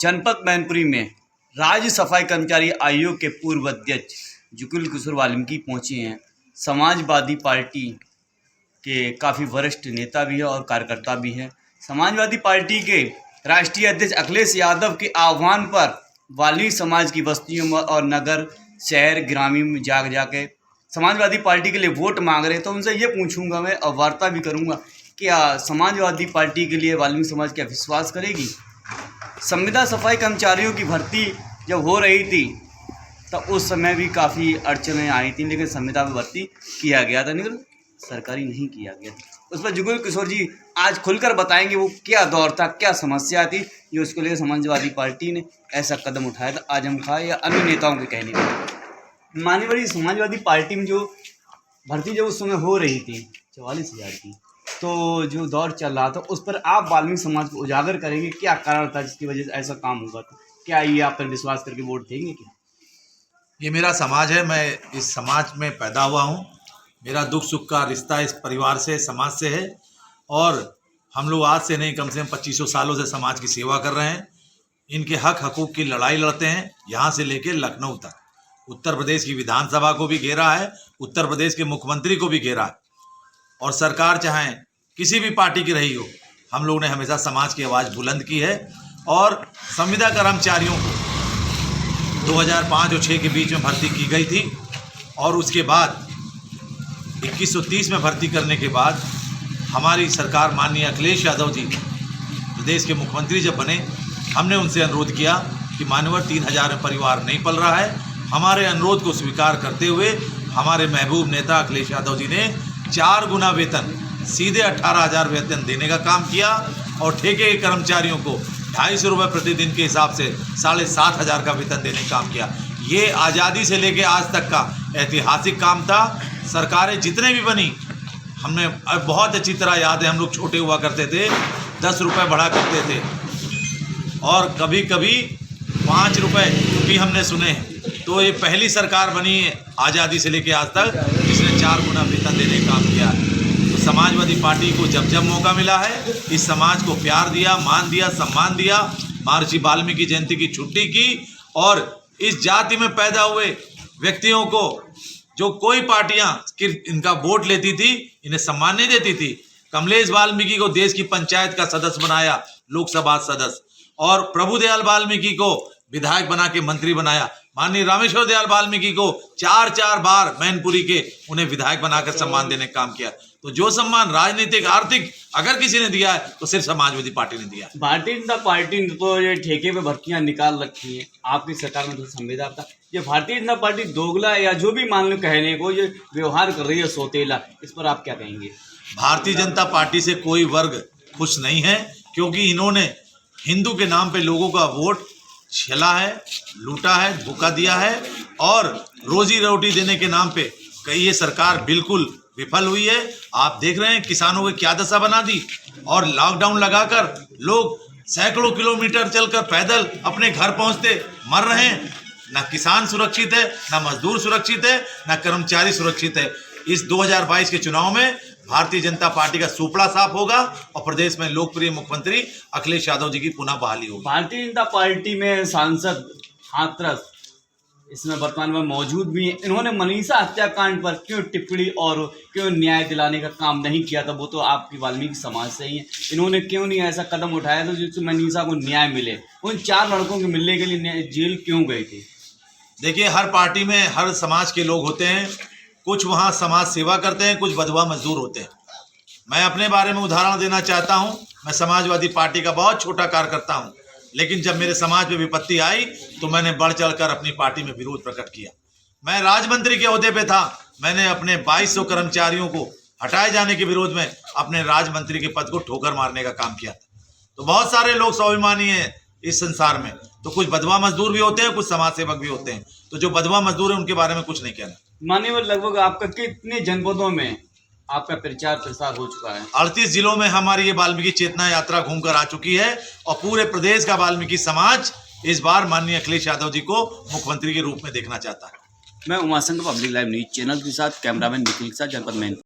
जनपद मैनपुरी में राज्य सफाई कर्मचारी आयोग के पूर्व अध्यक्ष जुगल किशोर वाल्मीकि पहुंचे हैं। समाजवादी पार्टी के काफ़ी वरिष्ठ नेता भी है और कार्यकर्ता भी है। समाजवादी पार्टी के राष्ट्रीय अध्यक्ष अखिलेश यादव के आह्वान पर वाल्मीकि समाज की बस्तियों में और नगर शहर ग्रामीण में जाके समाजवादी पार्टी के लिए वोट मांग रहे हैं। तो उनसे ये पूछूंगा मैं और वार्ता भी करूंगा, क्या समाजवादी पार्टी के लिए वाल्मीकि समाज क्या विश्वास करेगी? संविदा सफाई कर्मचारियों की भर्ती जब हो रही थी तब उस समय भी काफ़ी अड़चनें आई थी, लेकिन संविदा में भर्ती किया गया था, लेकिन सरकारी नहीं किया गया था। उस पर जुगल किशोर जी आज खुलकर बताएंगे वो क्या दौर था, क्या समस्या थी जो उसको लेकर समाजवादी पार्टी ने ऐसा कदम उठाया था आजम खां या अन्य नेताओं के कहने पर। माननीय समाजवादी पार्टी में जो भर्ती जब उस समय हो रही थी 44,000 की, तो जो दौर चल रहा था उस पर आप वाल्मीकि समाज को उजागर करेंगे, क्या कारण था जिसकी वजह से ऐसा काम हुआ था? क्या ये आप पर विश्वास करके वोट देंगे? क्या ये मेरा समाज है, मैं इस समाज में पैदा हुआ हूँ। मेरा दुख सुख का रिश्ता इस परिवार से, समाज से है और हम लोग आज से नहीं कम से कम 2500 सालों से समाज की सेवा कर रहे हैं। इनके हक हकूक़ की लड़ाई लड़ते हैं, यहाँ से लेकर लखनऊ तक। उत्तर प्रदेश की विधानसभा को भी घेरा है, उत्तर प्रदेश के मुख्यमंत्री को भी घेरा है और सरकार चाहे किसी भी पार्टी की रही हो, हम लोगों ने हमेशा समाज की आवाज़ बुलंद की है। और संविदा कर्मचारियों को 2005 और 6 के बीच में भर्ती की गई थी और उसके बाद 2130 में भर्ती करने के बाद हमारी सरकार माननीय अखिलेश यादव जी प्रदेश के मुख्यमंत्री जब बने, हमने उनसे अनुरोध किया कि माननीय 3000 में परिवार नहीं पल रहा है। हमारे अनुरोध को स्वीकार करते हुए हमारे महबूब नेता अखिलेश यादव जी ने 4 गुना वेतन, सीधे 18,000 वेतन देने का काम किया और ठेके के कर्मचारियों को 250 रुपये प्रतिदिन के हिसाब से 7,500 का वेतन देने का काम किया। ये आज़ादी से लेके आज तक का ऐतिहासिक काम था। सरकारें जितने भी बनी, हमने बहुत अच्छी तरह याद है, हम लोग छोटे हुआ करते थे, 10 रुपये बढ़ा करते थे और कभी कभी 5 रुपये भी हमने सुने हैं। तो ये पहली सरकार बनी आज़ादी से लेके आज तक जिसने 4 गुना वेतन देने का काम किया। तो समाजवादी पार्टी को जब जब मौका मिला है, इस समाज को प्यार दिया, मान दिया, सम्मान दिया, महर्षि वाल्मीकि जयंती की छुट्टी की और इस जाति में पैदा हुए व्यक्तियों को जो कोई पार्टियां इनका वोट लेती थी, इन्हें सम्मान नहीं देती थी। कमलेश वाल्मीकि को देश की पंचायत का सदस्य बनाया, लोकसभा सदस्य, और प्रभुदयाल वाल्मीकि को विधायक बना के मंत्री बनाया। माननीय रामेश्वर दयाल वाल्मीकि को 4 बार मैनपुरी के उन्हें विधायक बनाकर सम्मान देने का काम किया। तो जो सम्मान राजनीतिक आर्थिक अगर किसी ने दिया है तो सिर्फ समाजवादी पार्टी ने दिया। भारतीय जनता पार्टी ने तो ये ठेके पे भर्तियां निकाल रखी हैं, आपकी सरकार में तो संविदा था। ये भारतीय जनता पार्टी दोगला या जो भी मान लो कहने को ये व्यवहार कर रही है सौतेला, इस पर आप क्या कहेंगे? भारतीय जनता पार्टी से कोई वर्ग खुश नहीं है, क्योंकि इन्होंने हिंदू के नाम पे लोगों का वोट छला है, लूटा है, धोखा दिया है और रोजी रोटी देने के नाम पे कई ये सरकार बिल्कुल विफल हुई है। आप देख रहे हैं किसानों की क्या दशा बना दी और लॉकडाउन लगाकर लोग सैकड़ों किलोमीटर चलकर पैदल अपने घर पहुंचते मर रहे हैं। ना किसान सुरक्षित है, ना मजदूर सुरक्षित है, ना कर्मचारी सुरक्षित है। इस 2022 के चुनाव में भारतीय जनता पार्टी का सुपड़ा साफ होगा और प्रदेश में लोकप्रिय मुख्यमंत्री अखिलेश यादव जी की पुनः बहाली होगी। भारतीय जनता पार्टी में सांसद हाथरस इसमें वर्तमान में मौजूद भी हैं। इन्होंने मनीषा हत्याकांड पर क्यों टिप्पणी और क्यों न्याय दिलाने का काम नहीं किया था? वो तो आपकी वाल्मीकि समाज से ही है। इन्होंने क्यों नहीं ऐसा कदम उठाया था जिससे मनीषा को न्याय मिले? उन 4 लड़कों के मिलने के लिए जेल क्यों गए थे? देखिए, हर पार्टी में हर समाज के लोग होते हैं। कुछ वहाँ समाज सेवा करते हैं, कुछ बदवा मजदूर होते हैं। मैं अपने बारे में उदाहरण देना चाहता हूँ। मैं समाजवादी पार्टी का बहुत छोटा कार्यकर्ता हूँ, लेकिन जब मेरे समाज में विपत्ति आई तो मैंने बढ़ चढ़कर अपनी पार्टी में विरोध प्रकट किया। मैं राज्य के ओहदे पे था, मैंने अपने 2200 कर्मचारियों को हटाए जाने के विरोध में अपने राज्य मंत्री के पद को ठोकर मारने का काम किया था। तो बहुत सारे लोग स्वाभिमानी हैं इस संसार में, तो कुछ बदवा मजदूर भी होते हैं, कुछ समाज सेवक भी होते हैं। तो जो बदवा मजदूर है उनके बारे में कुछ नहीं कहना। माननीय लगभग आपका कितने जनपदों में आपका प्रचार प्रसार हो चुका है? 38 जिलों में हमारी ये वाल्मीकि चेतना यात्रा घूमकर आ चुकी है और पूरे प्रदेश का वाल्मीकि समाज इस बार माननीय अखिलेश यादव जी को मुख्यमंत्री के रूप में देखना चाहता है। मैं Umashankar public live news channel के साथ कैमरामैन निखिल के साथ जनपद मैनपुरी।